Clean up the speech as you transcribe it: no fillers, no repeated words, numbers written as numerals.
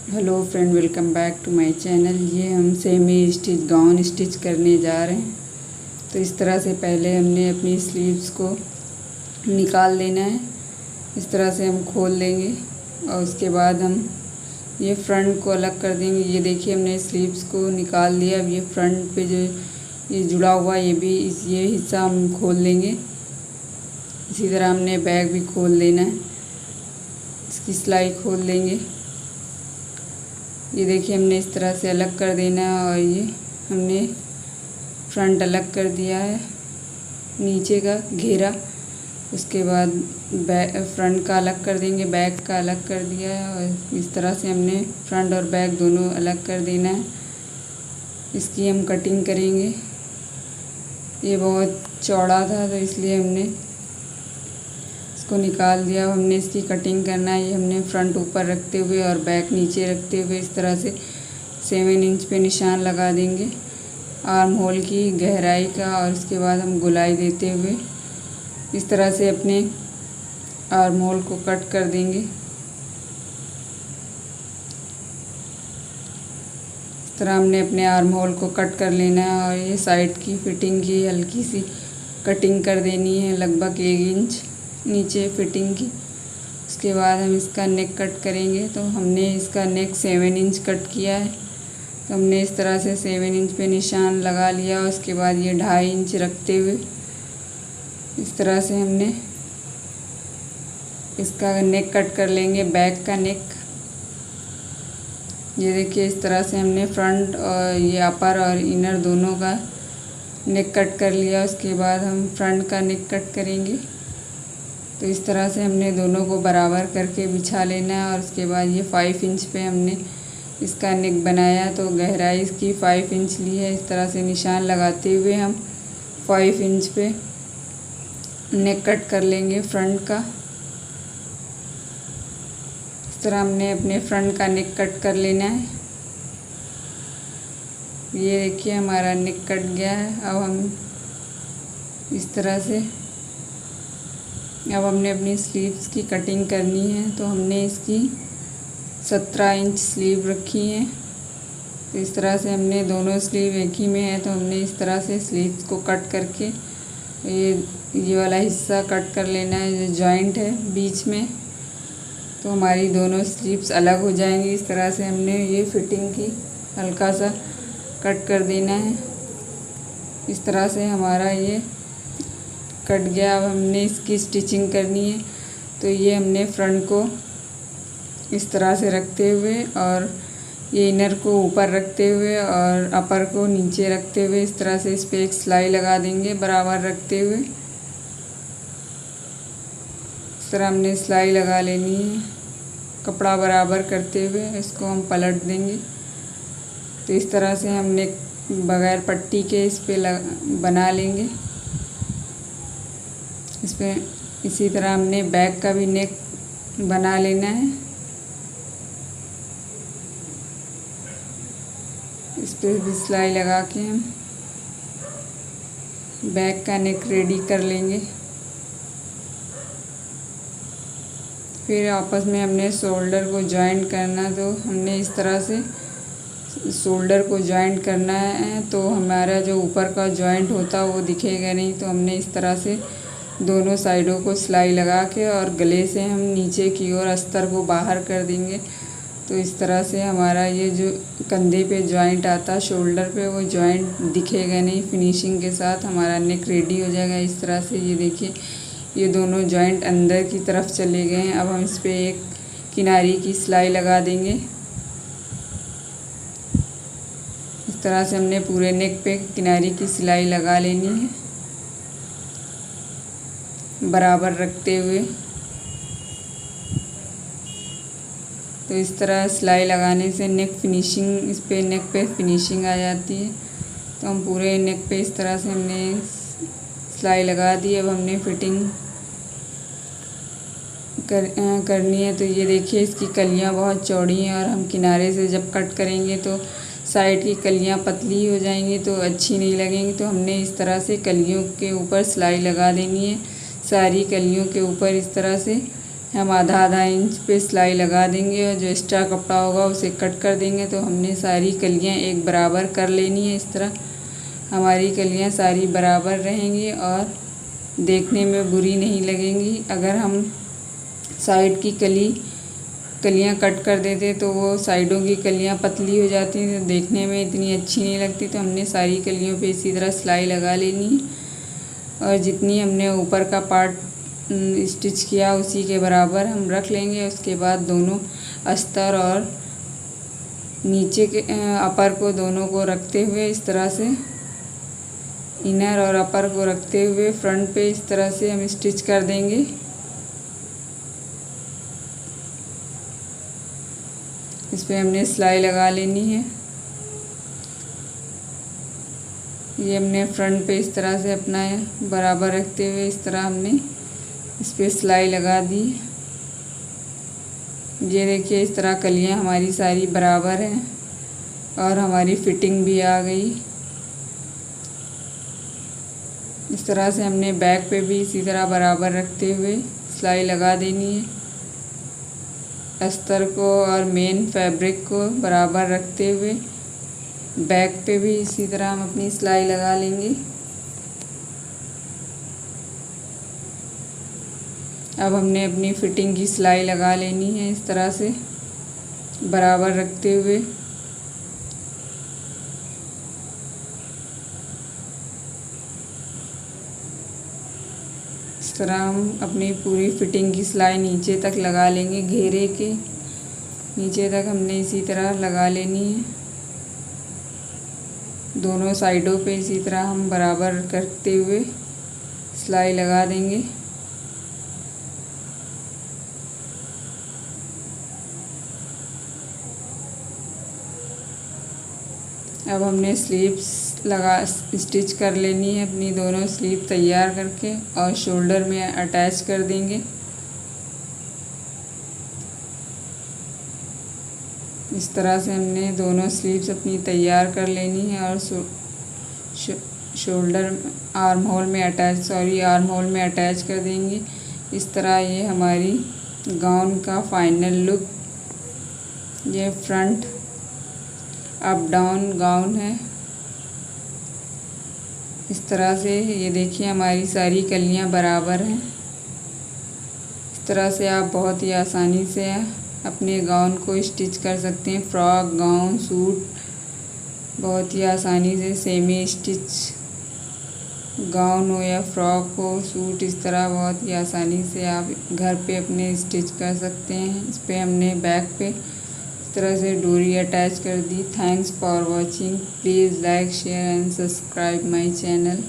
Hello friend, welcome back to my channel. ये हम semi stitch gown stitch करने जा रहे हैं। तो इस तरह से पहले हमने अपनी स्लीव्स को निकाल लेना है। इस तरह से हम खोल देंगे और उसके बाद हम ये फ्रंट को अलग कर देंगे। ये देखिए, हमने स्लीव्स को निकाल लिया। अब ये फ्रंट पे जो ये जुड़ा हुआ ये हिस्सा हम खोल लेंगे। इसी तरह हमने बैक भी खोल लेना है। इसकी सिलाई खोल लेंगे। ये देखिए, हमने इस तरह से अलग कर देना है और ये हमने फ्रंट अलग कर दिया है, नीचे का घेरा। उसके बाद फ्रंट का अलग कर देंगे, बैक का अलग कर दिया है और इस तरह से हमने फ्रंट और बैक दोनों अलग कर देना है। इसकी हम कटिंग करेंगे। ये बहुत चौड़ा था तो इसलिए हमने इसको निकाल दिया। अब हमने इसकी कटिंग करना है। ये हमने फ्रंट ऊपर रखते हुए और बैक नीचे रखते हुए इस तरह से 7 इंच पे निशान लगा देंगे आर्म होल की गहराई का। और इसके बाद हम गोलाई देते हुए इस तरह से अपने आर्म होल को कट कर देंगे। इस तरह हमने अपने आर्म होल को कट कर लेना है और ये साइड की फिटिंग की हल्की सी कटिंग कर देनी है, लगभग 1 इंच नीचे फिटिंग की। उसके बाद हम इसका नेक कट करेंगे। तो हमने इसका नेक 7 इंच कट किया है। तो हमने इस तरह से 7 इंच पे निशान लगा लिया। उसके बाद ये 2.5 इंच रखते हुए इस तरह से हमने इसका नेक कट कर लेंगे, बैक का नेक। ये देखिए, इस तरह से हमने फ्रंट और ये अपर और इनर दोनों का नेक कट कर लिया। उसके बाद हम फ्रंट का नेक कट करेंगे। तो इस तरह से हमने दोनों को बराबर करके बिछा लेना है। और उसके बाद ये 5 इंच पे हमने इसका नेक बनाया। तो गहराई इसकी 5 इंच ली है। इस तरह से निशान लगाते हुए हम 5 इंच पे नेक कट कर लेंगे फ्रंट का। इस तरह हमने अपने फ्रंट का नेक कट कर लेना है। ये देखिए, हमारा नेक कट गया है। अब हम इस तरह से अब हमने अपनी स्लीव्स की कटिंग करनी है। तो हमने इसकी 17 इंच स्लीव रखी है। तो इस तरह से हमने दोनों स्लीव एक ही में है तो हमने इस तरह से स्लीव्स को कट करके ये वाला हिस्सा कट कर लेना है, जो जॉइंट है बीच में। तो हमारी दोनों स्लीव्स अलग हो जाएंगी। इस तरह से हमने ये फिटिंग की हल्का सा कट कर देना है। इस तरह से हमारा ये कट गया। अब हमने इसकी स्टिचिंग करनी है। तो ये हमने फ्रंट को इस तरह से रखते हुए और ये इनर को ऊपर रखते हुए और अपर को नीचे रखते हुए इस तरह से इस पर एक सिलाई लगा देंगे बराबर रखते हुए। इस तरह हमने सिलाई लगा लेनी है, कपड़ा बराबर करते हुए इसको हम पलट देंगे। तो इस तरह से हमने बगैर पट्टी के इस पे बना लेंगे। इस पर इसी तरह हमने बैक का भी नेक बना लेना है। इस पर भी सिलाई लगा के हम बैक का नेक रेडी कर लेंगे। फिर आपस में हमने शोल्डर को जॉइंट करना। तो हमने इस तरह से शोल्डर को जॉइंट करना है। तो हमारा जो ऊपर का जॉइंट होता है वो दिखेगा नहीं। तो हमने इस तरह से दोनों साइडों को सिलाई लगा के और गले से हम नीचे की ओर अस्तर को बाहर कर देंगे। तो इस तरह से हमारा ये जो कंधे पे जॉइंट आता है शोल्डर पे, वो जॉइंट दिखेगा नहीं। फिनिशिंग के साथ हमारा नेक रेडी हो जाएगा। इस तरह से ये देखिए, ये दोनों जॉइंट अंदर की तरफ चले गए हैं। अब हम इस पर एक किनारी की सिलाई लगा देंगे। इस तरह से हमने पूरे नेक पे किनारी की सिलाई लगा लेनी है बराबर रखते हुए। तो इस तरह सिलाई लगाने से नेक पे फिनिशिंग आ जाती है। तो हम पूरे नेक पे इस तरह से हमने सिलाई लगा दी। अब हमने फिटिंग करनी है। तो ये देखिए, इसकी कलियां बहुत चौड़ी हैं और हम किनारे से जब कट करेंगे तो साइड की कलियां पतली हो जाएंगी तो अच्छी नहीं लगेंगी। तो हमने इस तरह से कलियों के ऊपर सिलाई लगा देनी है। सारी कलियों के ऊपर इस तरह से हम आधा आधा इंच पे सिलाई लगा देंगे और जो एक्स्ट्रा कपड़ा होगा उसे कट कर देंगे। तो हमने सारी कलियां एक बराबर कर लेनी है। इस तरह हमारी कलियां सारी बराबर रहेंगी और देखने में बुरी नहीं लगेंगी। अगर हम साइड की कलियां कट कर देते तो वो साइडों की कलियां पतली हो जाती हैं, तो देखने में इतनी अच्छी नहीं लगती। तो हमने सारी कलियों पे इसी तरह सिलाई लगा लेनी है और जितनी हमने ऊपर का पार्ट स्टिच किया उसी के बराबर हम रख लेंगे। उसके बाद दोनों अस्तर और नीचे के अपर को दोनों को रखते हुए इस तरह से इनर और अपर को रखते हुए फ्रंट पे इस तरह से हम स्टिच कर देंगे। इस पे हमने सिलाई लगा लेनी है। ये हमने फ्रंट पे इस तरह से अपना बराबर रखते हुए इस तरह हमने इस पे सिलाई लगा दी। ये देखिए इस तरह कलियां हमारी सारी बराबर हैं और हमारी फिटिंग भी आ गई। इस तरह से हमने बैक पे भी इसी तरह बराबर रखते हुए सिलाई लगा देनी है। अस्तर को और मेन फैब्रिक को बराबर रखते हुए बैक पे भी इसी तरह हम अपनी सिलाई लगा लेंगे। अब हमने अपनी फिटिंग की सिलाई लगा लेनी है इस तरह से बराबर रखते हुए। इस तरह हम अपनी पूरी फिटिंग की सिलाई नीचे तक लगा लेंगे। घेरे के नीचे तक हमने इसी तरह लगा लेनी है। दोनों साइडों पे इसी तरह हम बराबर करते हुए सिलाई लगा देंगे। अब हमने स्लीव्स स्टिच कर लेनी है अपनी दोनों स्लीव तैयार करके और शोल्डर में अटैच कर देंगे। इस तरह से हमने दोनों स्लीव्स अपनी तैयार कर लेनी है और शोल्डर आर्म होल में अटैच कर देंगे। इस तरह ये हमारी गाउन का फाइनल लुक, ये फ्रंट अप डाउन गाउन है। इस तरह से ये देखिए हमारी सारी कलियां बराबर हैं। इस तरह से आप बहुत ही आसानी से अपने गाउन को स्टिच कर सकते हैं। फ्रॉक, गाउन, सूट बहुत ही आसानी से सेमी स्टिच गाउन हो या फ्रॉक हो, सूट, इस तरह बहुत ही आसानी से आप घर पे अपने स्टिच कर सकते हैं। इस पे हमने बैक पे इस तरह से डोरी अटैच कर दी। Thanks for watching. Please like, share and subscribe my channel.